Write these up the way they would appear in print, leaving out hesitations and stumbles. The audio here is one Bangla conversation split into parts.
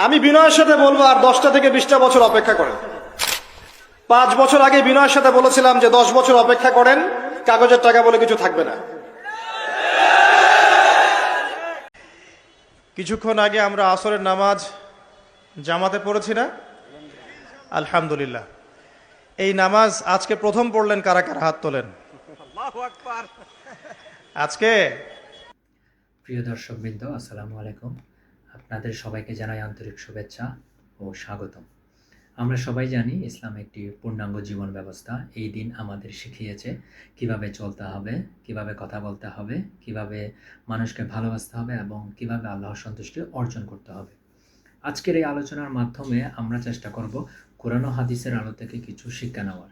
আমি বিনয়ের সাথে বলবো আর 10টা থেকে 20টা বছর অপেক্ষা করেন। 5 বছর আগে বিনয়ের সাথে বলেছিলাম যে 10 বছর অপেক্ষা করেন, কাগজের টাকা বলে কিছু থাকবে না। কিছুক্ষণ আগে আমরা আসরের নামাজ জামাতে পড়েছি না? আলহামদুলিল্লাহ। এই নামাজ আজকে প্রথম পড়লেন কারা কারা? হাত তোলেন। আজকে প্রিয় দর্শকবৃন্দ, আসসালামু আলাইকুম। আপনাদের সবাইকে জানাই আন্তরিক শুভেচ্ছা ও স্বাগতম। আমরা সবাই জানি ইসলাম একটি পূর্ণাঙ্গ জীবন ব্যবস্থা। এই দিন আমাদের শিখিয়েছে কিভাবে চলতে হবে, কিভাবে কথা বলতে হবে, কিভাবে মানুষকে ভালোবাসতে হবে এবং কিভাবে আল্লাহর সন্তুষ্টি অর্জন করতে হবে। আজকের এই আলোচনার মাধ্যমে আমরা চেষ্টা করব কোরআন ও হাদিসের আলো থেকে কিছু শিক্ষা নেওয়ার,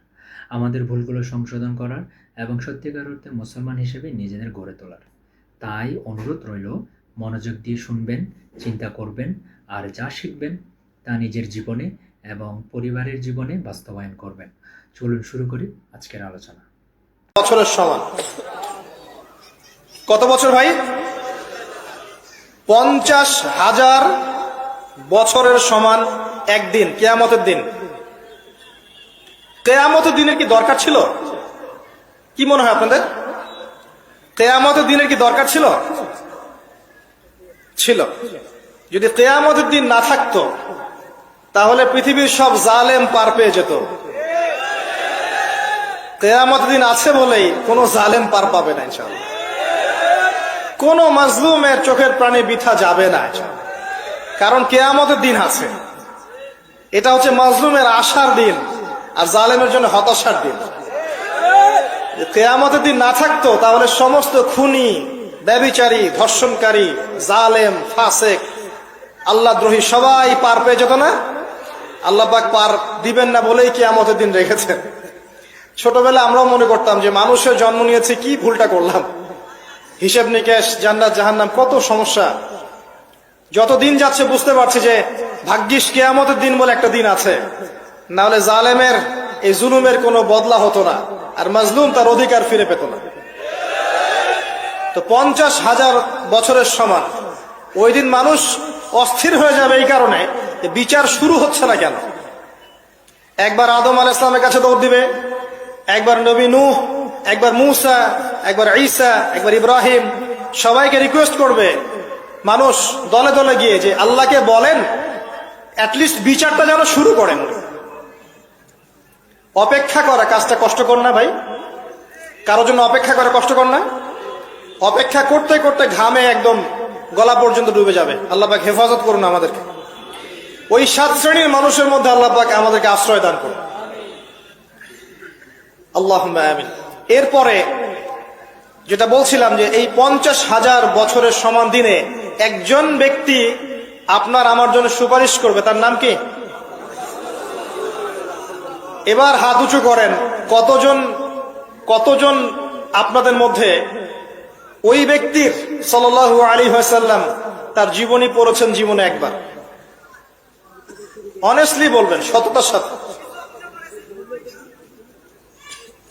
আমাদের ভুলগুলো সংশোধন করার এবং সত্যিকার অর্থে মুসলমান হিসেবে নিজেদের গড়ে তোলার। তাই অনুরোধ রইল, মনোযোগ দিয়ে শুনবেন, চিন্তা করবেন, আর যা শিখবেন তা নিজের জীবনে এবং পরিবারের জীবনে বাস্তবায়ন করবেন। চলুন শুরু করি আজকের আলোচনা। বছরের সমান কত বছর ভাই? 50,000 বছরের সমান একদিন, কিয়ামতের দিন। কিয়ামতের দিনের কি দরকার ছিল? কি মনে হয় আপনাদের? কিয়ামতের দিনের কি দরকার ছিল? ছিল। যদি কিয়ামতের দিন না থাকতো তাহলে পৃথিবীর সব জালেম পার পেয়ে যেত। কিয়ামতের দিন আছে বলেই কোন জালেম পার পাবে না ইনশাআল্লাহ। কোন মাজলুমের চোখের প্রাণে বৃথা যাবে না, কারণ কিয়ামতের দিন আছে। এটা হচ্ছে মাজলুমের আশার দিন আর জালেমের জন্য হতাশার দিন। কিয়ামতের দিন না থাকতো তাহলে সমস্ত খুনি, ব্যভিচারী, ধর্ষণকারী, জালেম, ফাসেক, আল্লাহদ্রোহী সবাই পার পেয়ে যেত না? আল্লাহ পাক পার দিবেন না বলেই কিয়ামতের দিন রেখেছেন। ছোটবেলায় আমরাও মনে করতাম যে মানুষের জন্ম নিয়েছে, কি ভুলটা করলাম, হিসেব নিকেশ, জান্নাত জাহান্নাম, কত সমস্যা। যত দিন যাচ্ছে বুঝতে পারছি যে ভাগ্যিস কিয়ামতের দিন বলে একটা দিন আছে, না হলে জালেমের এই জুলুমের কোনো বদলা হতো না আর মাজলুম তার অধিকার ফিরে পেত না। তো 50,000 বছরের সমান ওই দিন মানুষ অস্থির হয়ে যাবে এই কারণে যে বিচার শুরু হচ্ছে না কেন। একবার আদম আলাইহিস সালামের কাছে দৌড় দিবে, একবার নবী নূহ, একবার মূসা, একবার ঈসা, একবার ইব্রাহিম, সবাইকে রিকোয়েস্ট করবে মানুষ দলে দলে গিয়ে যে আল্লাহকে বলেন অ্যাটলিস্ট বিচারটা যেন শুরু করেন। অপেক্ষা করা কাজটা কষ্টকর না ভাই? কারোর জন্য অপেক্ষা করা কষ্টকর না? অপেক্ষা করতে করতে ঘামে একদম গলা পর্যন্ত ডুবে যাবে। আল্লাহ পাক হেফাজত করুন আমাদেরকে। ওই 7 শ্রেণীর মানুষের মধ্যে আল্লাহ পাক আমাদেরকে আশ্রয় দান করুন, আল্লাহুম্মা আমিন। এরপরে যেটা বলছিলাম যে এই 50,000 বছরের সমান দিনে একজন ব্যক্তি আপনার আমার জন্য সুপারিশ করবে, তার নাম কি? এবার হাত উঁচু করেন, কতজন আপনাদের মধ্যে ওই ব্যক্তির সাল্লাল্লাহু আলাইহি ওয়াসাল্লাম তার জীবনী পড়েছেন জীবনে একবার? অনেস্টলি বলবেন, সততার সাথে।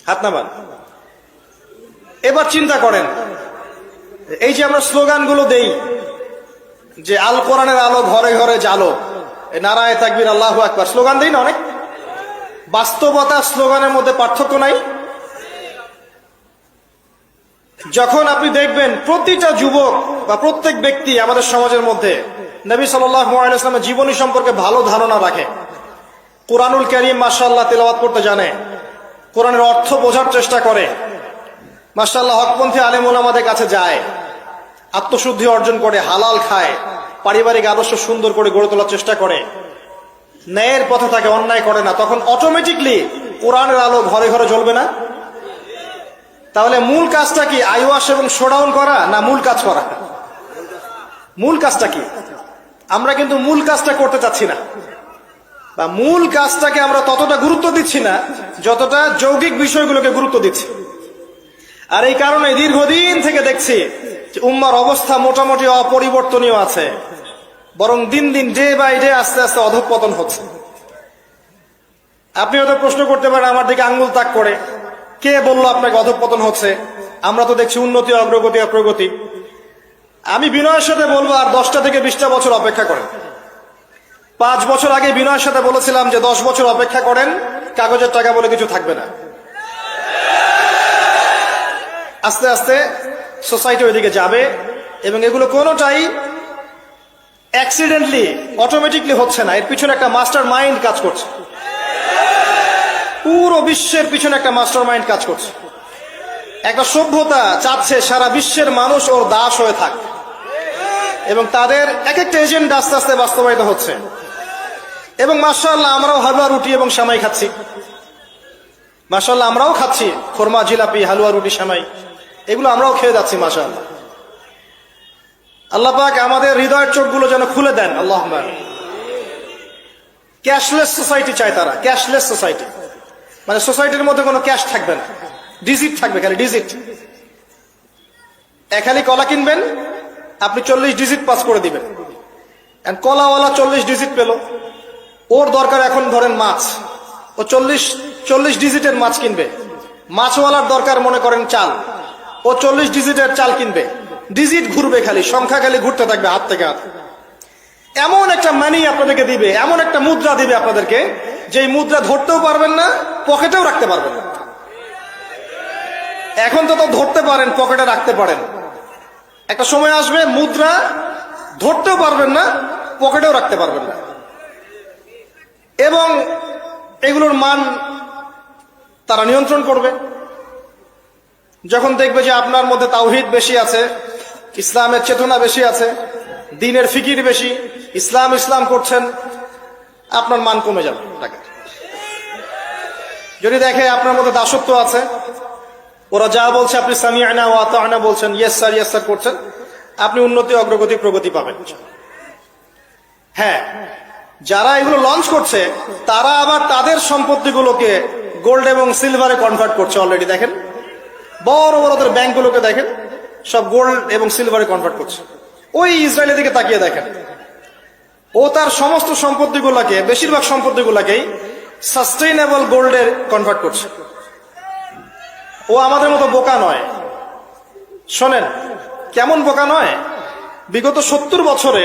হাত নামান। এবার চিন্তা করেন, এই যে আমরা স্লোগানগুলো দেই যে আল কোরআনের আলো ঘরে ঘরে জালো, নারায়ে তাকবীর, আল্লাহু আকবার, স্লোগান দেই না অনেক? বাস্তবতা স্লোগানের মধ্যে পার্থক্য নাই? যখন আপনি দেখবেন প্রতিটা যুবক বা প্রত্যেক ব্যক্তি আমাদের সমাজের মধ্যে নবী সাল্লাল্লাহু আলাইহি ওয়াসাল্লামের জীবনী সম্পর্কে ভালো ধারণা রাখে, কোরআনুল কারীম মাশাআল্লাহ তেলাওয়াত করতে জানে, কোরআনের অর্থ বোঝার চেষ্টা করে, মাশাআল্লাহ হকপন্থী আলেম ওলামাদের কাছে যায়, আত্মশুদ্ধি অর্জন করে, হালাল খায়, পারিবারিক আদর্শ সুন্দর করে গড়ে তোলার চেষ্টা করে, ন্যায়ের পথে থাকে, অন্যায় করে না, তখন অটোমেটিকলি কোরআনের আলো ঘরে ঘরে জ্বলবে না? তাহলে মূল কাজটা কি? আইওয়াশ এবং শোডাউন করা, না মূল কাজ করা? মূল কাজটা কি? আমরা কিন্তু মূল কাজটা করতে চাচ্ছি না, বা মূল কাজটাকে আমরা ততটা গুরুত্ব দিচ্ছি না যতটা যৌগিক বিষয়গুলোকে গুরুত্ব দিচ্ছি। আর এই কারণে দীর্ঘদিন থেকে দেখছি যে উম্মার অবস্থা মোটামুটি অপরিবর্তনীয় আছে, বরং দিন দিন ডে বাই ডে আস্তে আস্তে অধঃপতন হচ্ছে। আপনি হয়তো প্রশ্ন করতে পারেন আমার দিকে আঙ্গুল তাক করে, কে বললো আপনাকে অধঃপতন হচ্ছে? আমরা তো দেখছি উন্নতি, অগ্রগতি আর প্রগতি। আমি বিনয়ের সাথে বলবো আর 10টা থেকে 20টা বছর অপেক্ষা করেন। 5 বছর আগে বিনয়ের সাথে বলেছিলাম যে 10 বছর অপেক্ষা করেন, কাগজের টাকা বলে কিছু থাকবে না। আস্তে আস্তে সোসাইটি ওইদিকে যাবে এবং এগুলো কোনোটাই অ্যাক্সিডেন্টলি অটোমেটিকলি হচ্ছে না, এর পিছনে একটা মাস্টার মাইন্ড কাজ করছে। পুরো বিশ্বের পিছনে একটা মাস্টার মাইন্ড কাজ করছে। একটা সভ্যতা চাচ্ছে সারা বিশ্বের মানুষ ওর দাস হয়ে থাক এবং তাদের এক একটা এজেন্ডা আস্তে আস্তে বাস্তবায়িত হচ্ছে। এবং মাশাআল্লাহ আমরাও হালুয়া রুটি এবং সেমাই খাচ্ছি। মাশাআল্লাহ আমরাও খাচ্ছি খোরমা, জিলাপি, হালুয়া, রুটি, সেমাই, এগুলো আমরাও খেয়ে যাচ্ছি মাশাআল্লাহ। আল্লাহ পাক আমাদের হৃদয়ের চোখগুলো যেন খুলে দেন, আল্লাহুম্মা। ক্যাশলেস সোসাইটি চায় তারা, ক্যাশলেস সোসাইটি, মানে সোসাইটির মধ্যে কোনো ক্যাশ থাকবে না, ডিজিট থাকবে, খালি ডিজিট। খালি কলা কিনবেন, আপনি 40 ডিজিট পাস করে দিবেন। কলাওয়ালা 40 ডিজিট পেল, ওর দরকার এখন ধরেন মাছ, ও 40 ডিজিটের মাছ কিনবে। মাছওয়ালার দরকার মনে করেন চাল, ও 40 ডিজিটের চাল কিনবে। ডিজিট ঘুরবে, খালি সংখ্যা খালি ঘুরতে থাকবে হাত থেকে হাত। এমন একটা মানি আপনাদেরকে দিবে, এমন একটা মুদ্রা দিবে আপনাদেরকে, যে মুদ্রা ধরতেও পারবেন না, পকেটেও রাখতে পারবেন না। এখন তো ধরতে পারেন, পকেটে রাখতে পারেন, একটা সময় আসবে মুদ্রা ধরতেও পারবেন না, পকেটেও রাখতে পারবেন না। এবং এগুলোর মান তারা নিয়ন্ত্রণ করবে। যখন দেখবে যে আপনার মধ্যে তাওহীদ বেশি আছে, ইসলামের চেতনা বেশি আছে, দ্বীনের ফিকির বেশি, ইসলাম ইসলাম করছেন, আপনার মান কমে যাবে টাকা। যদি দেখে আপনার মধ্যে দাসত্ব আছে, ওরা যা বলছে আপনি সামিআনা ওয়া আতা'না বলছেন, ইয়েস স্যার ইয়েস স্যার করছেন, আপনি উন্নতি, অগ্রগতি, প্রগতি পাবেন। হ্যাঁ, যারা এগুলো লঞ্চ করছে তারা আবার তাদের সম্পত্তিগুলোকে গোল্ড এবং সিলভারে কনভার্ট করছে অলরেডি। দেখেন বড় বড় ওদের ব্যাংকগুলোকে দেখেন, সব গোল্ড এবং সিলভারে কনভার্ট করছে। ওই ইসরায়েলের দিকে তাকিয়ে দেখেন, ও তার সমস্ত সম্পত্তিগুলোকে, বেশিরভাগ সম্পত্তিগুলোকেই সাস্টেইনেবল গোল্ডে কনভার্ট করছে। ও আমাদের মতো বোকা নয়। শোনেন কেমন বোকা নয়, বিগত 70 বছরে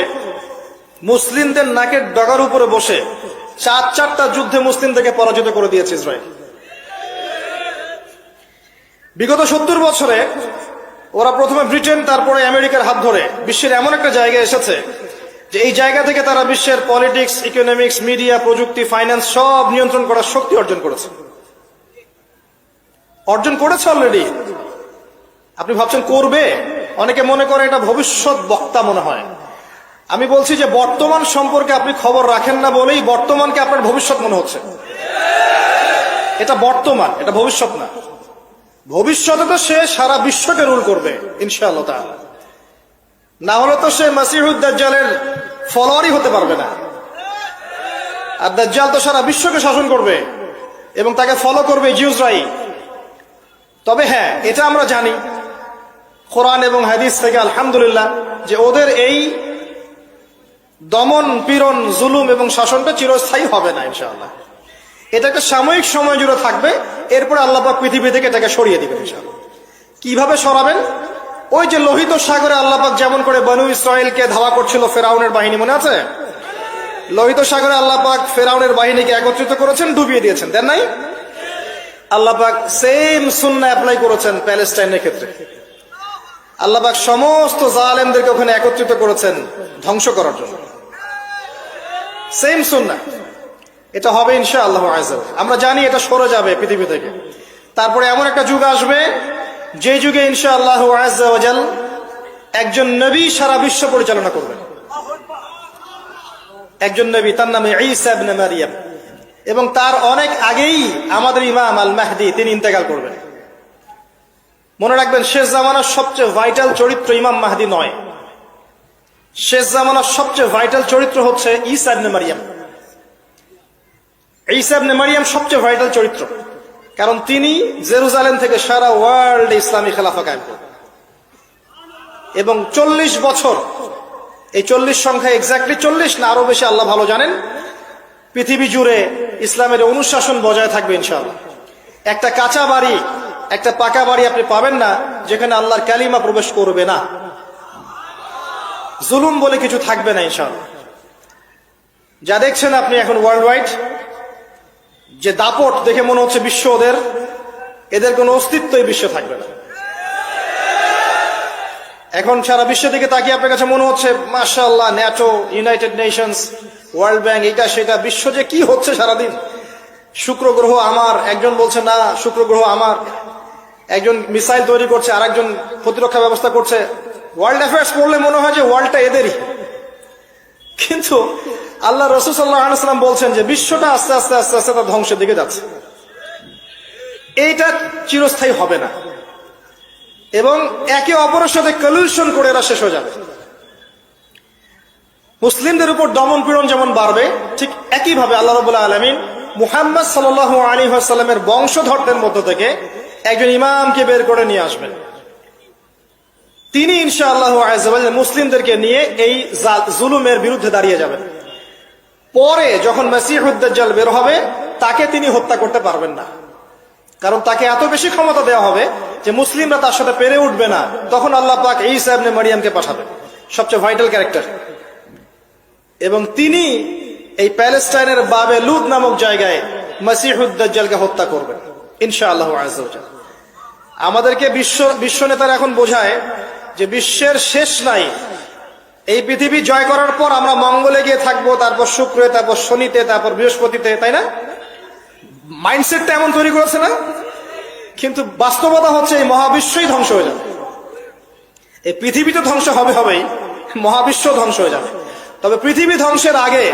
মুসলিমদের নাকের ডগার উপরে বসে 4টা যুদ্ধে মুসলিমদেরকে পরাজিত করে দিয়েছে ইসরায়েল। বিগত 70 বছরে ওরা প্রথমে ব্রিটেন, তারপরে আমেরিকার হাত ধরে বিশ্বের এমন একটা জায়গায় এসেছে যে এই জায়গা থেকে তারা বিশ্বের পলিটিক্স, ইকোনমিক্স, মিডিয়া, প্রযুক্তি, ফাইন্যান্স সব নিয়ন্ত্রণ করার শক্তি অর্জন করেছে অলরেডি। আপনি ভাবছেন করবে? অনেকে মনে করে এটা ভবিষ্যৎ বক্তা মনে হয়। আমি বলছি যে বর্তমান সম্পর্কে আপনি খবর রাখেন না বলেই বর্তমানকে আপনার ভবিষ্যৎ মনে হচ্ছে। এটা বর্তমান, এটা ভবিষ্যৎ না। ভবিষ্যতে তো সে সারা বিশ্বকে রুল করবে ইনশাআল্লাহ তাআলা। না হলে তো সে মাসিহুদ দাজ্জালের ফলোয়ারই হতে পারবে না। আর দাজ্জাল তো সারা বিশ্বকে শাসন করবে এবং তাকে ফলো করবে জিউসরাই। তবে হ্যাঁ, এটা আমরা জানি কোরআন এবং হাদিস থেকে আলহামদুলিল্লাহ যে ওদের এই দমন, পীড়ন, জুলুম এবং শাসনটা চিরস্থায়ী হবে না ইনশাআল্লাহ। এটা একটা সাময়িক সময় জুড়ে থাকবে, এরপরে আল্লাহ পাক পৃথিবী থেকে এটাকে সরিয়ে দিবেন ইনশাআল্লাহ। কিভাবে সরাবেন? ওই যে লোহিত সাগরে আল্লাহ পাক যেমন করে বনু ইসরায়েলকে ধাওয়া করছিল ফেরাউনের বাহিনী, মনে আছে? লোহিত সাগরে আল্লাহ পাক ফেরাউনের বাহিনীকে একত্রিত করেছেন, ডুবিয়ে দিয়েছেন, দেন নাই? আল্লাহ পাক সেম সুন্নাহ অ্যাপ্লাই করেছেন প্যালেস্টাইনের ক্ষেত্রে। আল্লাহ পাক সমস্ত জালেমদেরকে ওখানে একত্রিত করেছেন ধ্বংস করার জন্য। সেম সুন্নাহ, এটা হবে ইনশাআল্লাহ আযজা ওয়া জাল। আমরা জানি এটা সরে যাবে পৃথিবী থেকে। তারপরে এমন একটা যুগ আসবে যে যুগে ইনশাআল্লাহ আযজা ওয়া জাল একজন নবী সারা বিশ্ব পরিচালনা করবেন। একজন নবী, তার নাম ঈসা ইবনে মারইয়াম, এবং তার অনেক আগেই আমাদের ইমাম আল মাহদি তিনি ইন্তেকাল করবেন। মনে রাখবেন, শেষ জামানার সবচেয়ে ভাইটাল চরিত্র ইমাম মাহদি নয়। শেষ জামানার সবচেয়ে ভাইটাল চরিত্র হচ্ছে ঈসা ইবনে মারইয়াম। ঈসা ইবনে মারইয়াম সবচেয়ে ভাইটাল চরিত্র, কারণ তিনি জেরুজালেম থেকে সারা ওয়ার্ল্ডে ইসলামী খেলাফা কায়েম করবেন। এবং 40 বছর, এই 40 সংখ্যা এক্স্যাক্টলি 40 না আরো বেশি আল্লাহ ভালো জানেন, পৃথিবী জুড়ে ইসলামের অনুশাসন বজায় থাকবে ইনশাআল্লাহ। একটা কাঁচা বাড়ি, একটা পাকা বাড়ি আপনি পাবেন না যেখানে আল্লাহর কালিমা প্রবেশ করবে না, জুলুম বলে কিছু থাকবে না ইনশাআল্লাহ। যা দেখছেন আপনি এখন ওয়ার্ল্ড ওয়াইড, যে দাপট দেখে মনে হচ্ছে বিশ্ব এদের কোনো অস্তিত্বই বিশ্বে থাকবে না। এখন সারা বিশ্বের দিকে তাকিয়ে আপনার কাছে মনে হচ্ছে মাশাআল্লাহ, NATO, United Nations, world bank, এটা সেটা, বিশ্ব যে কি হচ্ছে সারাদিন। শুক্র গ্রহ আমার, একজন বলছে না শুক্র গ্রহ আমার, একজন মিসাইল তৈরি করছে, আর একজন প্রতিরক্ষা ব্যবস্থা করছে। ওয়ার্ল্ড অ্যাফেয়ার্স পড়লে মনে হয় যে ওয়ার্ল্ডটা এদেরই, কিন্তু আল্লাহ রাসূল সাল্লাল্লাহু আলাইহি ওয়াসাল্লাম বলছেন যে বিশ্বটা আস্তে আস্তে আস্তে আস্তে তার ধ্বংসের দিকে যাচ্ছে। এইটা চিরস্থায়ী হবে না, এবং একে অপরের সাথে কলিউশন করে এরা শেষ হয়ে যাবে। মুসলিমদের উপর দমন পীড়ন যেমন বাড়বে, ঠিক একইভাবে আল্লাহ রাব্বুল আলামিন মুহাম্মদ সাল্লাল্লাহু আলাইহি ওয়াসাল্লামের বংশধরদের মধ্য থেকে একজন ইমামকে বের করে নিয়ে আসবেন। তিনি ইনশাআল্লাহ আযজা ওয়া জাল্লা মুসলিমদেরকে নিয়ে এই জুলুমের বিরুদ্ধে দাঁড়িয়ে যাবেন। পরে যখন মাসিহুদ দাজ্জাল বের হবে, তাকে তিনি হত্যা করতে পারবেন না, কারণ তাকে এত বেশি ক্ষমতা দেওয়া হবে যে মুসলিমরা তার সাথে পেরে উঠবে না। তখন আল্লাহ পাক ঈসা ইবনে মারইয়ামকে পাঠাবেন, সবচেয়ে ভাইটাল ক্যারেক্টার, এবং তিনি এই প্যালেস্টাইনের বাবে লুদ নামক জায়গায় মাসিহুদ দাজ্জালকে হত্যা করবেন ইনশাআল্লাহ আযজা ওয়া জাল্লা। আমাদেরকে বিশ্ব নেতারা এখন বোঝায় যে বিশ্বের শেষ নাই, এই পৃথিবী জয় করার পর আমরা মঙ্গলে গিয়ে থাকবো, তারপর শুক্রে, তারপর শনিতে, তারপর বৃহস্পতিতে, তাই না? মাইন্ডসেটটা এমন তৈরি করেছে না? কিন্তু বাস্তবতা হচ্ছে এই মহাবিশ্বই ধ্বংস হয়ে যাবে। এই পৃথিবী তো ধ্বংস হবেই, মহাবিশ্ব ধ্বংস হয়ে যাবে। তবে পৃথিবী ধ্বংসের আগে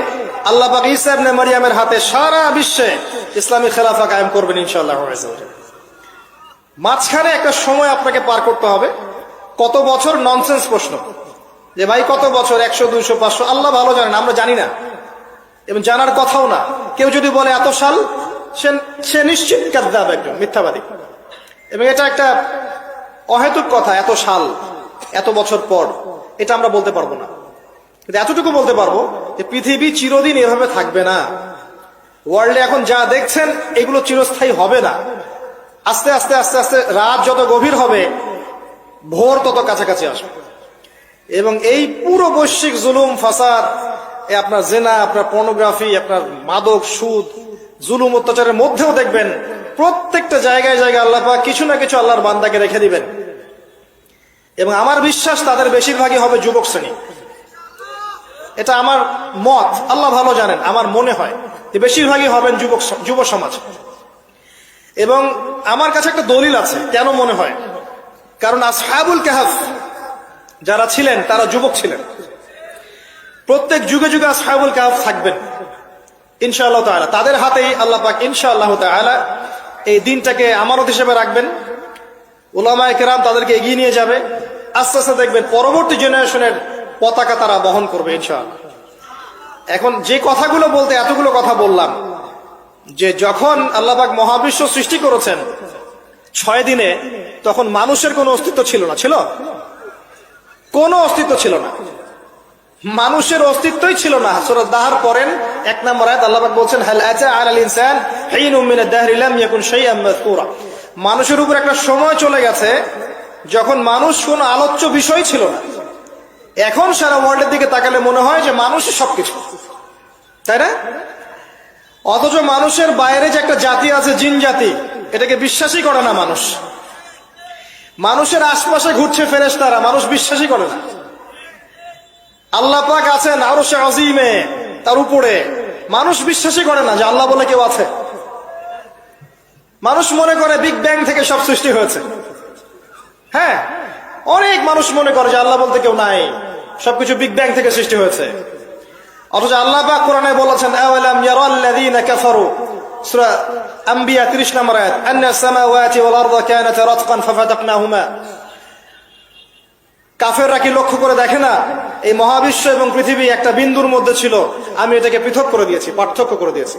আল্লাহ পাক ঈসা ইবনে মারইয়ামের হাতে সারা বিশ্বে ইসলামী খেলাফা কায়েম করবেন ইনশাআল্লাহ। মাঝখানে একটা সময় আপনাকে পার করতে হবে। কত বছর? ননসেন্স প্রশ্ন, যে ভাই কত বছর, 100, 200, 500, আল্লাহ ভালো জানেন, আমরা জানি না, এবং জানার কথাও না। কেউ যদি বলে এত সাল, সে নিশ্চিত কাযযাব, একজন মিথ্যাবাদী, এবং এটা একটা অহেতুক কথা। এত সাল, এত বছর পর, এটা আমরা বলতে পারবো না। কিন্তু এতটুকু বলতে পারবো যে পৃথিবী চিরদিন এভাবে থাকবে না। ওয়ার্ল্ডে এখন যা দেখছেন এগুলো চিরস্থায়ী হবে না। আস্তে আস্তে আস্তে আস্তে রাত যত গভীর হবে, ভোর তত কাছাকাছি আসবে, এবং এই পুরো বৈশ্বিক জুলুম, ফাসাদ, আপনার জেনা, আপনার পর্নোগ্রাফি, আপনার মাদক, সুদ, জুলুম, অত্যাচারের মধ্যেও দেখবেন প্রত্যেকটা জায়গায় জায়গায় আল্লাহ পাক কিছু না কিছু আল্লাহর বান্দাকে রেখে দিবেন। এবং আমার বিশ্বাস তাদের বেশিরভাগই হবে যুবক শ্রেণী। এটা আমার মত, আল্লাহ ভালো জানেন, আমার মনে হয় যে বেশিরভাগই হবেন যুব সমাজ। এবং আমার কাছে একটা দলিল আছে কেন মনে হয়, কারণ আসহাবুল কাহফ যারা ছিলেন তারা যুবক ছিলেন। প্রত্যেক যুগে যুগে আসহাবুল কাহফ থাকবেন ইনশাআল্লাহ তাআলা। তাদের হাতেই আল্লাহ পাক ইনশাআল্লাহ তাআলা এই দিনটাকে আমানত হিসেবে রাখবেন। উলামায়ে কেরাম তাদেরকে এগিয়ে নিয়ে যাবে। আস্তে আস্তে দেখবেন পরবর্তী জেনারেশনের পতাকা তারা বহন করবে ইনশাআল্লাহ। এখন যে কথাগুলো বলতে এতগুলো কথা বললাম, যে যখন আল্লাহ পাক মহাবিশ্ব সৃষ্টি করেছেন 6 দিনে, তখন মানুষের কোনো অস্তিত্ব ছিল না। ছিল? কোনো অস্তিত্ব ছিল না, মানুষের অস্তিত্বই ছিল না। সূরা দাহর পড়েন 1 নম্বর আয়াত, আল্লাহ পাক বলছেন হাল আতা আলাল ইনসান হিনুম মিনাদ দাহরি লাম ইয়াকুন শাইআন মাযকুরা। মানুষের উপর একটা সময় চলে গেছে যখন মানুষ কোনো আলোচ্য বিষয় ছিল না। এখন সারা ওয়ার্ল্ডের দিকে তাকালে মনে হয় যে মানুষই সবকিছু, তাই না? অথচ মানুষের বাইরে যে একটা জাতি আছে, জিন জাতি, এটাকে বিশ্বাসই করে না মানুষ। মানুষের আশপাশে ঘুরছে ফেরেশতারা, মানুষ বিশ্বাসই করে না। আল্লাহ পাক আছেন আরশে আজিমে, তার উপরে, মানুষ বিশ্বাসই করে না যে আল্লাহ বলে কেউ আছে। মানুষ মনে করে বিগ ব্যাং থেকে সব সৃষ্টি হয়েছে। হ্যাঁ, অনেক মানুষ মনে করে যে আল্লাহ বলতে কেউ নাই, সবকিছু বিগ ব্যাং থেকে সৃষ্টি হয়েছে। অথচ আল্লাহ পাক কোরআনে বলেছেন আওয়ালাম ইয়ারাল্লাযীনা কাফারু, সূরা আম্বিয়া 30 নম্বর আয়াত, আন্নাস সামাওয়াতি ওয়াল আরদু কানাতা রাতকান ফাফাতাকনাহুমা। কাফেররা কি লক্ষ্য করে দেখে না এই মহাবিশ্ব এবং পৃথিবী একটা বিন্দুর মধ্যে ছিল, আমি এটাকে পৃথক করে দিয়েছি, পার্থক্য করে দিয়েছি।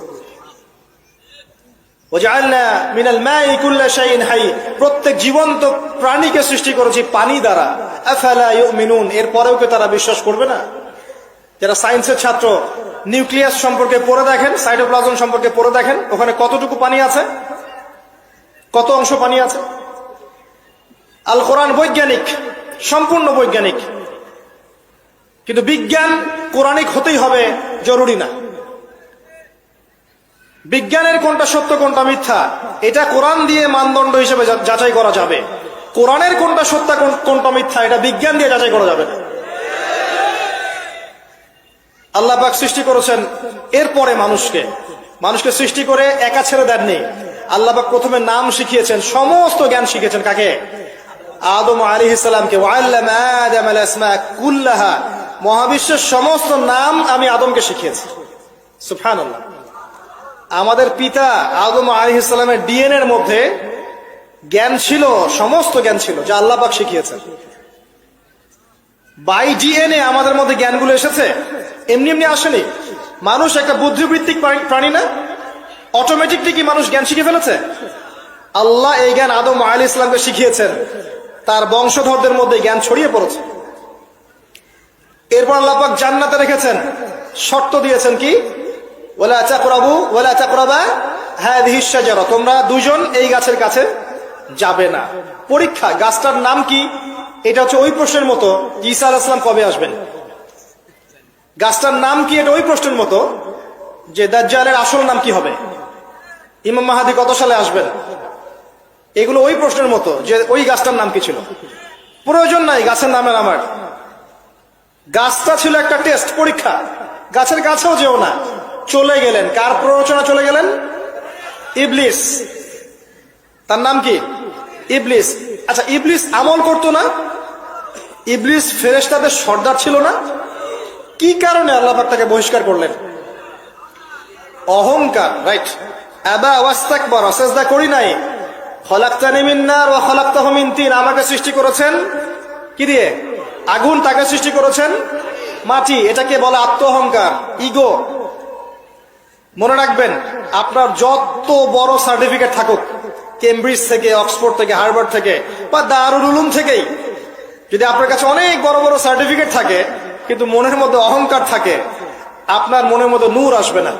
ওয়াজআলনা মিনাল মাই কুল্লা শাইইন হাই, প্রত্যেক জীবন্ত প্রাণীকে সৃষ্টি করেছি পানি দ্বারা। আফালা ইউমিনুন, এরপরেও কি তারা বিশ্বাস করবে না? যারা সায়েন্সের ছাত্র, নিউক্লিয়াস সম্পর্কে পড়ে দেখেন, সাইটোপ্লাজম সম্পর্কে পড়ে দেখেন, ওখানে কতটুকু পানি আছে, কত অংশ পানি আছে। আল কোরআন বৈজ্ঞানিক, সম্পূর্ণ বৈজ্ঞানিক, কিন্তু বিজ্ঞান কোরআনিক হতেই হবে জরুরি না। বিজ্ঞানের কোনটা সত্য কোনটা মিথ্যা এটা কোরআন দিয়ে মানদণ্ড হিসেবে যাচাই করা যাবে। কোরআনের কোনটা সত্য কোনটা মিথ্যা এটা বিজ্ঞান দিয়ে যাচাই করা যাবে না। আল্লাহ পাক সৃষ্টি করেছেন, এরপরে মানুষকে সৃষ্টি করে একা ছেড়ে দেননি। আল্লাহ পাক প্রথমে নাম শিখিয়েছেন, সমস্ত জ্ঞান শিখিয়েছেন কাকে? আদম আলাইহিস সালামকে। ওয়াল্লামা আদম আল আসমা কুল্লাহা, মহাবিশ্বের সমস্ত নাম আমি আদমকে শিখিয়েছি। সুবহানাল্লাহ। আমাদের পিতা আদম আলাইহিস সালামের ডিএনএ এর মধ্যে জ্ঞান ছিল, সমস্ত জ্ঞান ছিল যা আল্লাহ পাক শিখিয়েছেন। বাই ডিএনএ আমাদের মধ্যে জ্ঞানগুলো এসেছে, এমনি এমনি আসেনি। মানুষ একটা বুদ্ধিবৃত্তিক প্রাণী না? অটোমেটিকলি কি মানুষ জ্ঞান শিখে ফেলেছে? আল্লাহ এই জ্ঞান আদম আলাইহিস সালামকে শিখিয়েছেন, তার বংশধরদের মধ্যে জ্ঞান ছড়িয়ে পড়েছে। এরপর আল্লাহ পাক জান্নাতে রেখেছেন, শর্ত দিয়েছেন কি? ওয়ালা তাকরাবু ওয়ালা তাকরাবা হাযিহিশ শাজারা, তোমরা দুজন এই গাছের কাছে যাবে না। পরীক্ষা, গাছটার নাম কি? এটা হচ্ছে ওই প্রশ্নের মতো ঈসা আলাইহিস সালাম কবে আসবেন। গাছটার নাম কি? এটা ওই প্রশ্নের মতো যে দাজ্জালের আসল নাম কি হবে, ইমাম মাহদী কত সালে আসবেন। এগুলো ওই প্রশ্নের মতো যে ওই গাছটার নাম কি ছিল। প্রয়োজন নাই গাছের নামের আমার। গাছটা ছিল একটা টেস্ট, পরীক্ষা। গাছের কাছেও যেও না। চলে গেলেন, কার প্ররোচনা চলে গেলেন? ইবলিস। তার নাম কি? ইবলিস। আচ্ছা, ইবলিস আমল করতো না? ইবলিস ফেরেশতাদের সর্দার ছিল না? কি কারণে আল্লাহ পাক তাকে বহিষ্কার করলেন? অহংকার, রাইট। আবা ওয়াস্তাকবারা, সিজদা করি নাই। খলাকতানি মিন নার ওয়া খলাকতাহু মিন তিন, আমাকে সৃষ্টি করেছেন কি দিয়ে? আগুন। তাকে সৃষ্টি করেছেন মাটি। এটাকে বলে আত্ম অহংকার, ইগো। মনে রাখবেন, আপনার যত বড় সার্টিফিকেট থাকুক, কেমব্রিজ থেকে, অক্সফোর্ড থেকে, হার্ভার্ড থেকে বা দারুল উলুম থেকেই, যদি আপনার কাছে অনেক বড় বড় সার্টিফিকেট থাকে কিন্তু মনের মধ্যে অহংকার থাকে, আপনার মনের মধ্যে নূর আসবে না।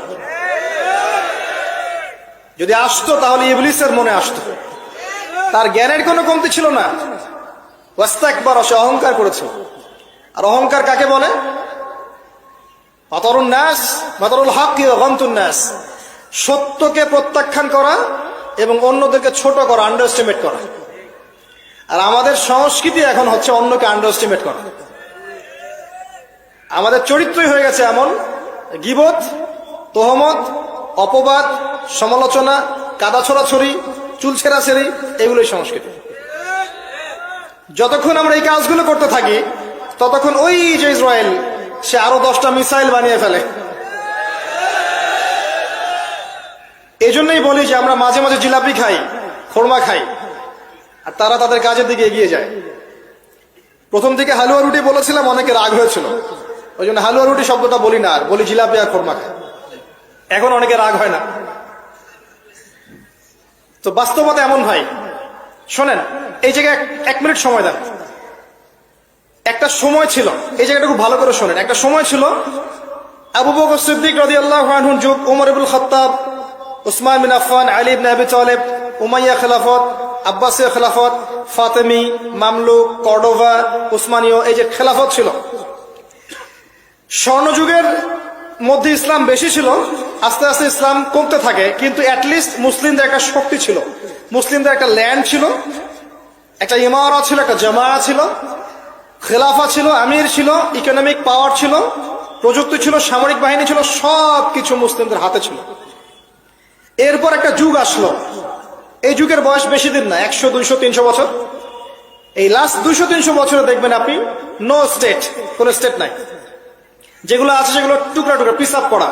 যদি আসতো তাহলে ইবলিসের মনে আসতো। তার জ্ঞানের কোনো কমতি ছিল না। ওয়াস্তাকবার, সে অহংকার করেছে। আর অহংকার কাকে বলে? বাতারুন নাস বাতারুল হক ওয়া গামতুন নাস, সত্যকে প্রত্যাখ্যান করা এবং অন্যদেরকে ছোট করা, আন্ডার এস্টিমেট করা। আর আমাদের সংস্কৃতি এখন হচ্ছে অন্যকে আন্ডার এস্টিমেট করা। আমাদের চরিত্রই হয়ে গেছে এমন, গীবত, তোহমত, অপবাদ, সমালোচনা, কাদা ছড়াছড়ি, চুল ছেঁড়াছেড়ি, এগুলোই সংস্কৃতি। যতক্ষণ আমরা এই কাজগুলো করতে থাকি ততক্ষণ ওই যে ইসরায়েল, সে আরো 10টা মিসাইল বানিয়ে ফেলে। এই জন্যই বলি যে আমরা মাঝে মাঝে জিলাপি খাই, খোরমা খাই, আর তারা তাদের কাজের দিকে এগিয়ে যায়। প্রথম থেকে হালুয়া রুটি বলেছিলাম, অনেকে রাগ হয়েছিল, ওই জন্য হালুয়া রুটি শব্দটা বলি না, আর বলি জিলাপি আর খোরমা খাই। এখন অনেকে রাগ হয় না। তো বাস্তবতা এমন ভাই, শোনেন, এই জায়গায় 1 মিনিট সময় দেন। একটা সময় ছিল, এই জায়গাটা খুব ভালো করে শোনেন। একটা সময় ছিল, আবু বকর সিদ্দিক রাদিয়াল্লাহু আনহুর যুগ, উমর ইবনুল খাত্তাব, উসমান বিন আফফান, আলী ইবনে আবি তালেব, উমাইয়া খেলাফত, আব্বাসীয় খেলাফত, ফাতেমি, মামলুক, কর্ডোভা, উসমানীয়, এই যে খেলাফত ছিল। স্বর্ণযুগের মধ্যে ইসলাম বেশি ছিল, আস্তে আস্তে ইসলাম কমতে থাকে, কিন্তু অ্যাটলিস্ট মুসলিমদের একটা শক্তি ছিল, মুসলিমদের একটা ল্যান্ড ছিল, একটা ইমারত ছিল, একটা জামাআত ছিল, খেলাফা ছিল, আমির ছিল, ইকোনমিক পাওয়ার ছিল, প্রযুক্তি ছিল, সামরিক বাহিনী ছিল, সব কিছু মুসলিমদের হাতে ছিল। এরপর একটা যুগ আসলো, এই যুগের বয়স বেশি দিন না, 100, 200, 300 বছর। এই লাস্ট 200-300 বছরে দেখবেন আপনি নো স্টেট, কোন স্টেট নাই। যেগুলো আছে সেগুলো টুকরা টুকরা, পিস আপ করা,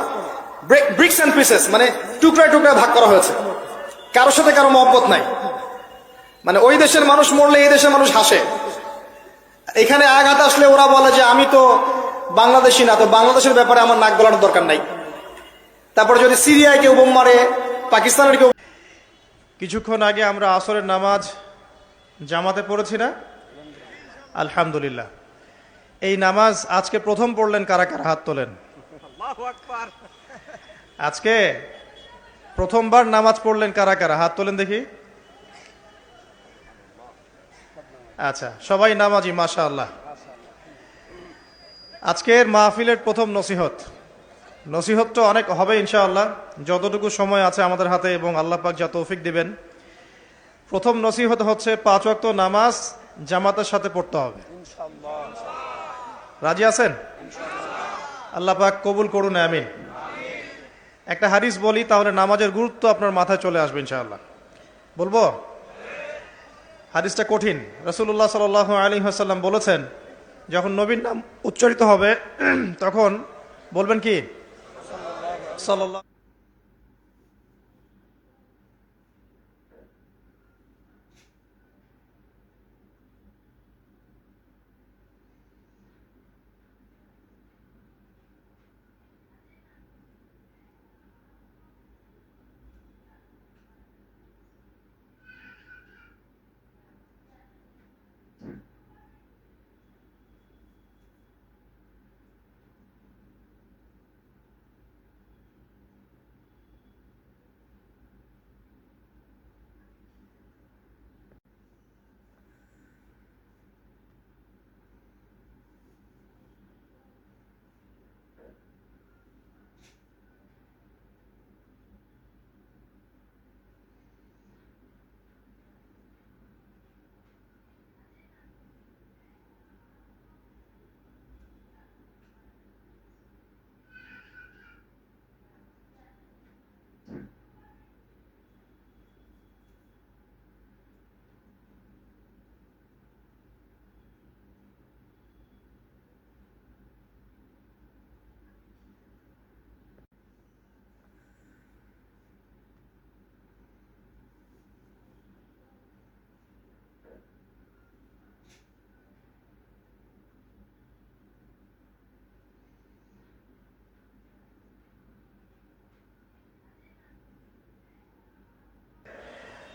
ব্রিক্স এন্ড পিসেস, মানে টুকরা টুকরা ভাগ করা হয়েছে। কারোর সাথে কারো মহব্বত নাই। মানে ওই দেশের মানুষ মরলে এই দেশের মানুষ হাসে। এখানে আঘাত আসলে ওরা বলে যে আমি তো বাংলাদেশি না, তো বাংলাদেশের ব্যাপারে আমার নাক গলানোর দরকার নাই। তারপরে যদি সিরিয়ায় কেউ বোম মারে, পাকিস্তানের কেউ। কিছুক্ষণ আগে আমরা আসরের নামাজ জামাতে পড়েছি না? আলহামদুলিল্লাহ। এই নামাজ আজকে প্রথম পড়লেন কারা কারা? হাত তোলেন। আজকে প্রথমবার নামাজ পড়লেন কারা কারা? হাত তোলেন দেখি। আচ্ছা, সবাই নামাজি, মাশাআল্লাহ। আজকের মাহফিলের প্রথম নসিহত, নসিহত তো অনেক হবে ইনশাআল্লাহ, যতটুকু সময় আছে আমাদের হাতে এবং আল্লাহ পাক যা তৌফিক দিবেন। প্রথম নসিহত হচ্ছে 5 ওয়াক্ত নামাজ জামাতের সাথে পড়তে হবে। রাজি আছেন? আল্লাহ পাক কবুল করুন, আমিন। একটা হাদিস বলি, তাহলে নামাজের গুরুত্ব আপনার মাথায় চলে আসবে ইনশাআল্লাহ। বলবো? হাদিসটা কঠিন। রাসূলুল্লাহ সাল্লাল্লাহু আলাইহি ওয়াসাল্লাম বলেছেন, যখন নবীর নাম উচ্চারিত হবে তখন বলবেন কি? সাল্লাল্লাহু।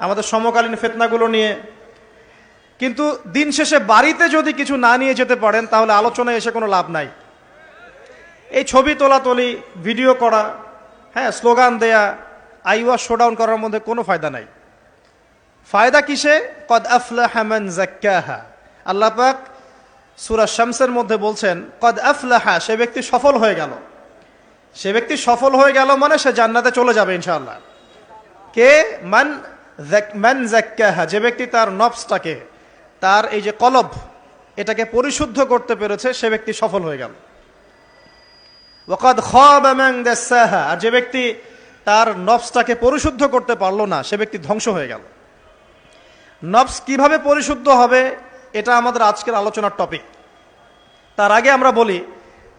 আমাদের সমকালীন ফিতনাগুলো নিয়ে, কিন্তু দিন শেষে বাড়িতে যদি কিছু না নিয়ে যেতে পারেন তাহলে আলোচনায় এসে কোনো লাভ নাই। এই ছবি তোলাতুলি, ভিডিও করা, হ্যাঁ, স্লোগান দেয়া, আইওয়া শোডাউন করার মধ্যে কোনো ফায়দা নাই। ফায়দা কিসে? কদ আফলাহা মান যাক্কাহা। আল্লাহ পাক সূরা শামসের মধ্যে বলছেন, কদ আফলাহা, সে ব্যক্তি সফল হয়ে গেল। সে ব্যক্তি সফল হয়ে গেল মানে সে জান্নাতে চলে যাবে ইনশাআল্লাহ। কে? মান যাক্কাহা, যে ব্যক্তি তার নফসটাকে, তার এই যে কলব, এটাকে পরিশুদ্ধ করতে পেরেছে, সে ব্যক্তি সফল হয়ে গেল। ওয়াকাদ খাবা মান দাসাহা, আর যে ব্যক্তি তার নফসটাকে পরিশুদ্ধ করতে পারলো না, সে ব্যক্তি ধ্বংস হয়ে গেল। নফস কিভাবে পরিশুদ্ধ হবে, এটা আমাদের আজকের আলোচনার টপিক। তার আগে আমরা বলি,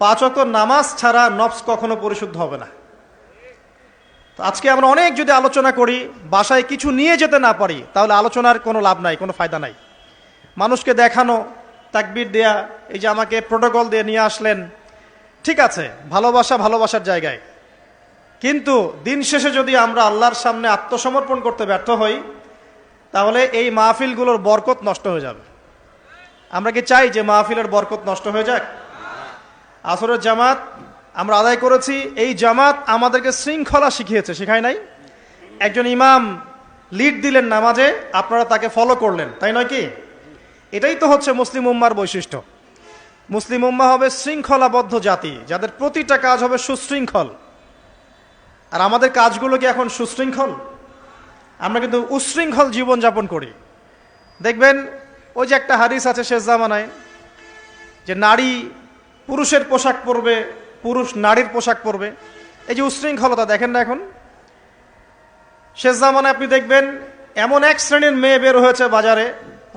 5 ওয়াক্ত নামাজ ছাড়া নফস কখনো পরিশুদ্ধ হবে না। আজকে আমরা অনেক যদি আলোচনা করি, বাসায় কিছু নিয়ে যেতে না পারি, তাহলে আলোচনার কোনো লাভ নাই, কোনো ফায়দা নাই। মানুষকে দেখানো, তাকবীর দেয়া, এই যে আমাকে প্রোটোকল দিয়ে নিয়ে আসলেন, ঠিক আছে, ভালোবাসা ভালোবাসার জায়গায়, কিন্তু দিন শেষে যদি আমরা আল্লাহর সামনে আত্মসমর্পণ করতে ব্যর্থ হই, তাহলে এই মাহফিলগুলোর বরকত নষ্ট হয়ে যাবে। আমরা কি চাই যে মাহফিলের বরকত নষ্ট হয়ে যাক? আসরের জামাত আমরা আদায় করেছি, এই জামাত আমাদেরকে শৃঙ্খলা শিখিয়েছে, শেখায় নাই? একজন ইমাম লিড দিলেন নামাজে, আপনারা তাকে ফলো করলেন, তাই নয় কি? এটাই তো হচ্ছে মুসলিম উম্মার বৈশিষ্ট্য। মুসলিম উম্মা হবে শৃঙ্খলাবদ্ধ জাতি, যাদের প্রতিটা কাজ হবে সুশৃঙ্খল। আর আমাদের কাজগুলো কি এখন সুশৃঙ্খল? আমরা কিন্তু উশৃঙ্খল জীবনযাপন করি। দেখবেন ওই যে একটা হাদিস আছে শেষ জামানায়, যে নারী পুরুষের পোশাক পরবে, পুরুষ নারীর পোশাক পরবে। এই যে উশৃঙ্খলতা, দেখেন না এখন শেষ জামানায় আপনি দেখবেন এমন এক শ্রেণীর মেয়ে বের হয়েছে বাজারে,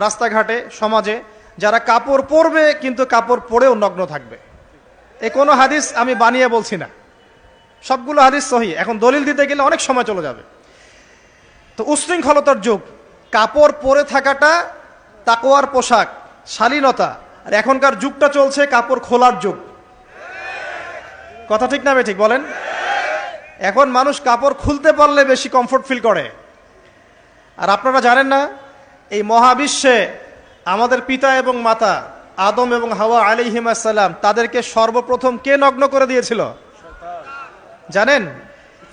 রাস্তাঘাটে, সমাজে, যারা কাপড় পরবে কিন্তু কাপড় পরেও নগ্ন থাকবে। এই কোনো হাদিস আমি বানিয়ে বলছি না, সবগুলো হাদিস সহিহ। এখন দলিল দিতে গেলে অনেক সময় চলে যাবে। তো উশৃঙ্খলতার যুগ, কাপড় পরে থাকাটা তাকওয়ার পোশাক, শালীনতা। আর এখনকার যুগটা চলছে কাপড় খোলার যুগ। কথা ঠিক না ঠিক বলেন? এখন মানুষ কাপড় খুলতে পারলে বেশি কমফোর্ট ফিল করে। আর আপনারা জানেন না, এই মহাবিশ্বে আমাদের পিতা এবং মাতা আদম এবং হাওয়া আলাইহিমুস সালাম, তাদেরকে সর্বপ্রথম কে নগ্ন করে দিয়েছিল জানেন?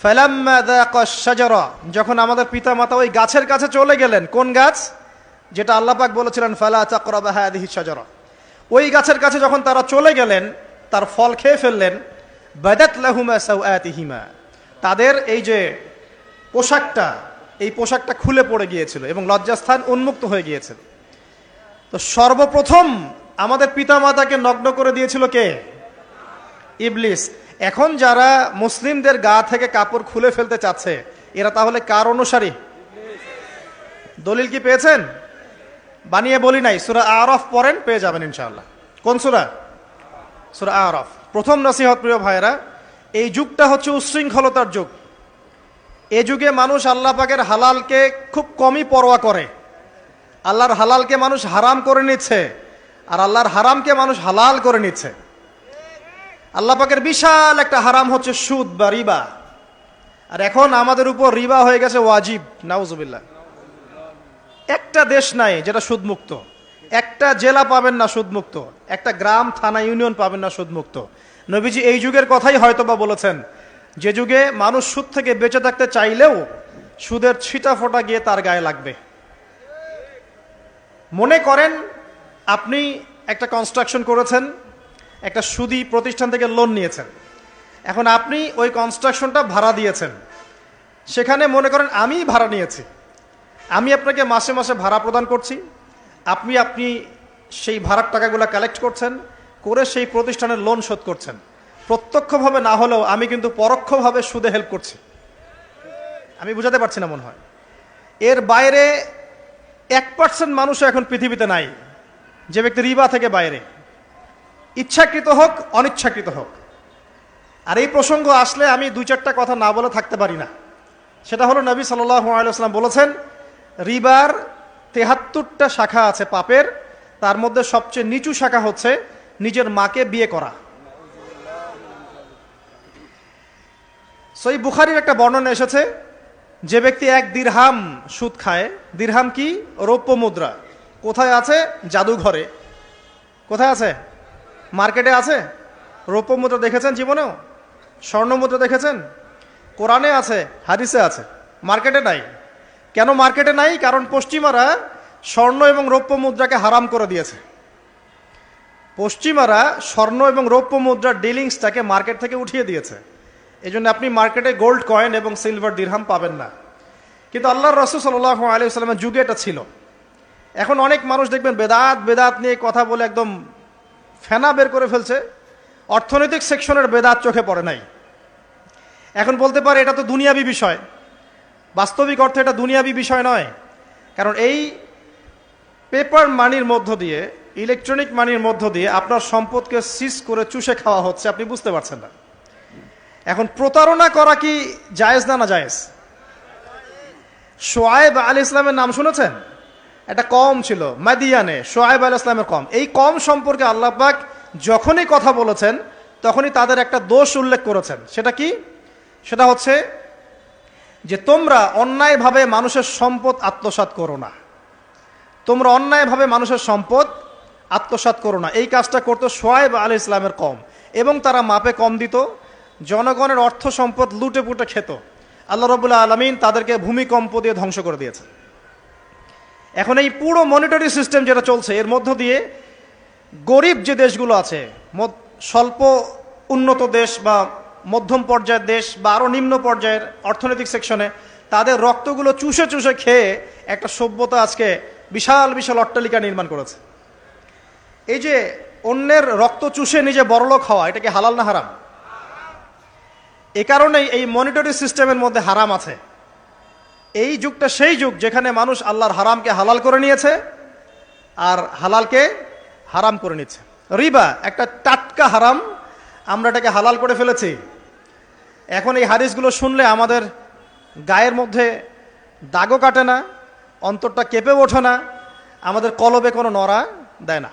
ফালাম্মা যাকাশ শাজারা, যখন আমাদের পিতা মাতা ওই গাছের কাছে চলে গেলেন। কোন গাছ? যেটা আল্লাহ পাক বলেছিলেন ফালা তাকরাবা হাযিহি শাজারা। ওই গাছের কাছে যখন তারা চলে গেলেন, তার ফল খেয়ে ফেললেন, বাদাত লাহুমা সাওআতিহিমা, তাদের এই যে পোশাকটা, এই পোশাকটা খুলে পড়ে গিয়েছিল এবং লজ্জাস্থান উন্মুক্ত হয়ে গিয়েছিল। তো সর্বপ্রথম আমাদের পিতামাতাকে নগ্ন করে দিয়েছিল কে? ইবলিস। এখন যারা মুসলিমদের গা থেকে কাপড় খুলে ফেলতে চাচ্ছে, এরা তাহলে কার অনুসারী? দলিল কি পেয়েছেন? বানিয়ে বলি নাই, সূরা আরাফ পড়েন, পেয়ে যাবেন ইনশাআল্লাহ। কোন সূরা? সূরা আরাফ। প্রথম নসিহত প্রিয় ভাইরা, এই যুগটা হচ্ছে উচ্ছৃঙ্খলতার যুগ। এই যুগে মানুষ আল্লাহ পাকের হালালকে খুব কমই পরোয়া করে। আল্লাহর হালালকে মানুষ হারাম করে নিচ্ছে, আর আল্লাহর হারামকে মানুষ হালাল করে নিচ্ছে। আল্লাহ পাকের বিশাল একটা হারাম হচ্ছে সুদ বা রিবা, আর এখন আমাদের উপর রিবা হয়ে গেছে ওয়াজিব। নাউজুবিল্লাহ। একটা দেশ নাই যেটা সুদমুক্ত, একটা জেলা পাবেন না সুদমুক্ত, একটা গ্রাম থানা ইউনিয়ন পাবেন না সুদমুক্ত। নবীজি এই যুগের কথাই হয়তোবা বলেছেন, যে যুগে মানুষ সুদ থেকে বেঁচে থাকতে চাইলেও সুদের ছিটা ফোঁটা গিয়ে তার গায়ে লাগবে। মনে করেন আপনি একটা কনস্ট্রাকশন করেছেন, একটা সুদি প্রতিষ্ঠান থেকে লোন নিয়েছেন, এখন আপনি ওই কনস্ট্রাকশনটা ভাড়া দিয়েছেন। সেখানে মনে করেন আমি ভাড়া নিয়েছি, আমি আপনাকে মাসে মাসে ভাড়া প্রদান করছি, আপনি সেই ভাড়ার টাকাগুলো কালেক্ট করছেন, করে সেই প্রতিষ্ঠানের লোন শোধ করছেন। প্রত্যক্ষভাবে না হলেও আমি কিন্তু পরোক্ষভাবে সুদে হেল্প করছি। আমি বুঝাতে পারছি না মনে হয়। এর বাইরে 1% মানুষও এখন পৃথিবীতে নাই যে ব্যক্তি রিবা থেকে বাইরে, ইচ্ছাকৃত হোক অনিচ্ছাকৃত হোক। আর এই প্রসঙ্গ আসলে আমি 2-4টা কথা না বলে থাকতে পারি না। সেটা হলো, নবী সাল্লাল্লাহু আলাইহি ওয়াসাল্লাম বলেছেন, রিবার 73টা শাখা আছে পাপের, তার মধ্যে সবচেয়ে নিচু শাখা হচ্ছে নিজের মাকে বিয়ে করা। সহিহ বুখারীর একটা বর্ণনা এসেছে, যে ব্যক্তি 1 দিরহাম সুদ খায়, দিরহাম কি? রৌপ্য মুদ্রা। কোথায় আছে? জাদুঘরে। কোথায় আছে? মার্কেটে আছে। রৌপ্য মুদ্রা দেখেছেন জীবনেও? স্বর্ণ মুদ্রা দেখেছেন? কোরআনে আছে, হাদিসে আছে, মার্কেটে নাই। কেন মার্কেটে নাই? কারণ পশ্চিমারা স্বর্ণ এবং রৌপ্য মুদ্রাকে হারাম করে দিয়েছে। পশ্চিমারা স্বর্ণ এবং রৌপ্য মুদ্রার ডিলিংসটাকে মার্কেট থেকে উঠিয়ে দিয়েছে। এই জন্য আপনি মার্কেটে গোল্ড কয়েন এবং সিলভার দিরহাম পাবেন না। কিন্তু আল্লাহর রাসূল সাল্লাল্লাহু আলাইহি ওয়াসাল্লামের যুগে এটা ছিল। এখন অনেক মানুষ দেখবেন বেদাত নিয়ে কথা বলে একদম ফেনা বের করে ফেলছে। অর্থনৈতিক সেকশনের বেদাত চোখে পড়ে নাই। এখন বলতে পারে এটা তো দুনিয়াবি বিষয়। বাস্তবিক অর্থে এটা দুনিয়াবি বিষয় নয়। কারণ এই পেপার মানির মধ্য দিয়ে, ইলেকট্রনিক মানির মধ্য দিয়ে আপনার সম্পদকে সিজ করে চুষে খাওয়া হচ্ছে, আপনি বুঝতে পারছেন না। এখন প্রতারণা করা কি জায়েজ না জায়েজ? শোয়েব আলাইহিস ইসলামের নাম শুনেছেন? একটা কম ছিল মাদিয়ানে, শোয়েব আলাইহিস ইসলামের কম। এই কম সম্পর্কে আল্লাহ পাক যখনই কথা বলেছেন তখনই তাদের একটা দোষ উল্লেখ করেছেন। সেটা কি? সেটা হচ্ছে যে তোমরা অন্যায়ভাবে মানুষের সম্পদ আত্মসাৎ করো না। তোমরা অন্যায়ভাবে মানুষের সম্পদ আত্মসাৎ করো না। এই কাজটা করতো শোয়েব আলাইহিস ইসলামের কম, এবং তারা মাপে কম দিত, জনগণের অর্থ সম্পদ লুটে পুটে খেত। আল্লাহ রাব্বুল আলামিন তাদেরকে ভূমিকম্প দিয়ে ধ্বংস করে দিয়েছে। এখন এই পুরো মনিটরি সিস্টেম যেটা চলছে, এর মধ্য দিয়ে গরিব যে দেশগুলো আছে, স্বল্প উন্নত দেশ বা মধ্যম পর্যায়ের দেশ বা আরও নিম্ন পর্যায়ের অর্থনৈতিক সেকশনে, তাদের রক্তগুলো চুষে চুষে খেয়ে একটা সভ্যতা আজকে বিশাল বিশাল অট্টালিকা নির্মাণ করেছে। এই যে অন্যের রক্ত চুষে নিজে বড়লোক হওয়া, এটা কি হালাল না হারাম? এ কারণেই এই মনিটরি সিস্টেমের মধ্যে হারাম আছে। এই যুগটা সেই যুগ যেখানে মানুষ আল্লাহর হারামকে হালাল করে নিয়েছে আর হালালকে হারাম করে নিচ্ছে। রিবা একটা টাটকা হারাম, আমরা এটাকে হালাল করে ফেলেছি। এখন এই হাদিসগুলো শুনলে আমাদের গায়ের মধ্যে দাগও কাটে না, অন্তরটা কেঁপে ওঠে না, আমাদের কলবে কোনো নড়া দেয় না।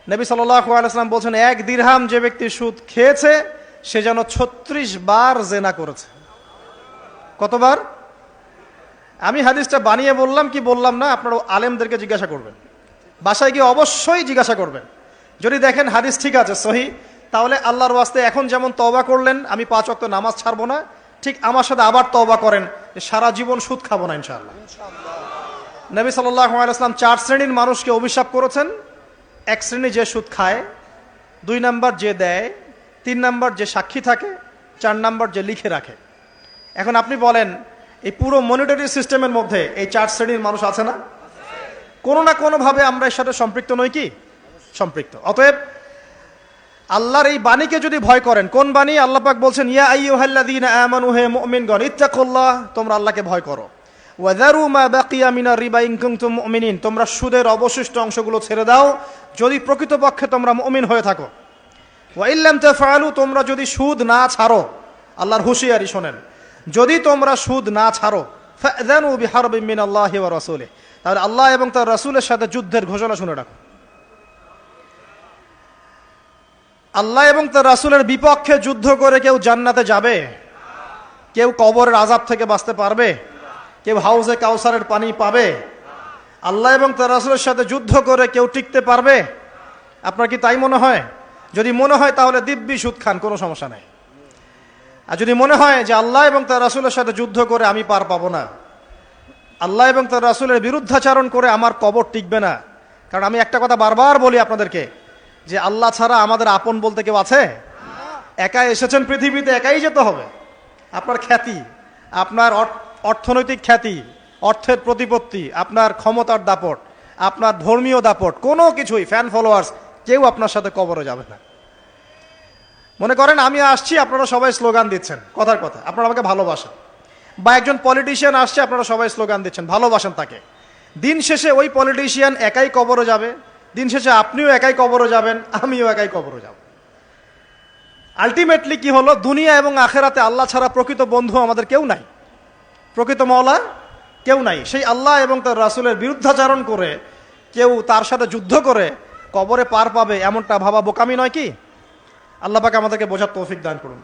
নবী সাল্লাল্লাহু আলাইহি ওয়াসাল্লাম বলছেন, 1 দিরহাম যে ব্যক্তি সুদ খেয়েছে সে যেন 36 বার জেনা করেছে। কতবার? আমি হাদিসটা বানিয়ে বললাম কি বললাম না, আপনারা আলেমদেরকে জিজ্ঞাসা করবেন, বাসায় গিয়ে অবশ্যই জিজ্ঞাসা করবেন। যদি দেখেন হাদিস ঠিক আছে, সহি, তাহলে আল্লাহর ওয়াস্তে এখন যেমন তওবা করলেন আমি 5 ওয়াক্ত নামাজ ছাড়বো না, ঠিক আমার সাথে আবার তওবা করেন যে সারা জীবন সুদ খাবো না ইনশাআল্লাহ। নবী সাল্লাল্লাহু আলাইহি ওয়াসাল্লাম 4 শ্রেণীর মানুষকে অভিশাপ করেছেন। 1 শ্রেণী যে সুদ খায়, 2 নাম্বার যে দেয়, 3 নাম্বার যে সাক্ষী থাকে, 4 নাম্বার যে লিখে রাখে। এখন আপনি বলেন এই পুরো মনিটরি সিস্টেমের মধ্যে এই 4 শ্রেণীর মানুষ আছে না? কোনো না কোনোভাবে আমরা এর সাথে সম্পৃক্ত নই কি? সম্পৃক্ত। অতএব আল্লাহর এই বাণীকে যদি ভয় করেন, কোন বাণী? আল্লাহ পাক বলছেন ইয়া আইয়ুহাল্লাযীনা আমানু, হে মুমিনগণ, ইত্তাকুল্লাহ, তোমরা আল্লাহকে ভয় করো। ওয়াযারু মা বাকিয়া মিনার রিবা ইন কুনতুম মুমিনিন, তোমরা সুদের অবশিষ্ট অংশগুলো ছেড়ে দাও যদি প্রকৃতপক্ষে তোমরা মুমিন হয়ে থাকো। ওয়া ইল্লাম তাফআলু, তোমরা যদি সুদ না ছাড়ো, আল্লাহর হুঁশিয়ারি শোনেন, যদি তোমরা সুদ না ছাড়ো, ফাযানু বিহারবিন মিনাল্লাহি ওয়া রাসূলিহি, তাহলে আল্লাহ এবং তার রাসূলের সাথে যুদ্ধের ঘোষণা শুনে রাখো। আল্লাহ এবং তার রাসূলের বিপক্ষে যুদ্ধ করে কেউ জান্নাতে যাবে? কেউ কবরের আযাব থেকে বাঁচতে পারবে? কেউ হাউজে কাউসারের পানি পাবে? আল্লাহ এবং তার রাসূলের সাথে যুদ্ধ করে কেউ টিকতে পারবে? আপনার কি তাই মনে হয়? যদি মনে হয় তাহলে দিব্যি সুদ খান, কোনো সমস্যা নাই। আর যদি মনে হয় যে আল্লাহ এবং তার রাসূলের সাথে যুদ্ধ করে আমি পার পাবো না, আল্লাহ এবং তার রাসূলের বিরুদ্ধাচারণ করে আমার কবর টিকবে না, কারণ আমি একটা কথা বারবার বলি আপনাদেরকে যে আল্লাহ ছাড়া আমাদের আপন বলতে কেউ আছে? একাই এসেছেন পৃথিবীতে, একাই যেতে হবে। আপনার খ্যাতি, আপনার অর্থনৈতিক খ্যাতি, অর্থের প্রতিপত্তি, আপনার ক্ষমতার দাপট, আপনার ধর্মীয় দাপট, কোনো কিছুই, ফ্যান ফলোয়ার্স, কেউ আপনার সাথে কবরে যাবে না। মনে করেন আমি আসছি, আপনারা সবাই স্লোগান দিচ্ছেন, কথার কথা, আপনারা আমাকে ভালোবাসেন, বা একজন পলিটিশিয়ান আসছে, আপনারা সবাই স্লোগান দিচ্ছেন, ভালোবাসেন তাকে। দিন শেষে ওই পলিটিশিয়ান একাই কবরে যাবে, দিন শেষে আপনিও একাই কবরে যাবেন, আমিও একাই কবরে যাব। আলটিমেটলি কি হলো? দুনিয়া এবং আখেরাতে আল্লাহ ছাড়া প্রকৃত বন্ধু আমাদের কেউ নাই, প্রকৃত মওলা কেউ নাই। সেই আল্লাহ এবং তার রাসূলের বিরুদ্ধাচারণ করে কেউ তার সাথে যুদ্ধ করে কবরে পার পাবে, এমনটা ভাবা বোকামি নয় কি? আল্লাহ পাক আমাদেরকে বোঝার তৌফিক দান করুন।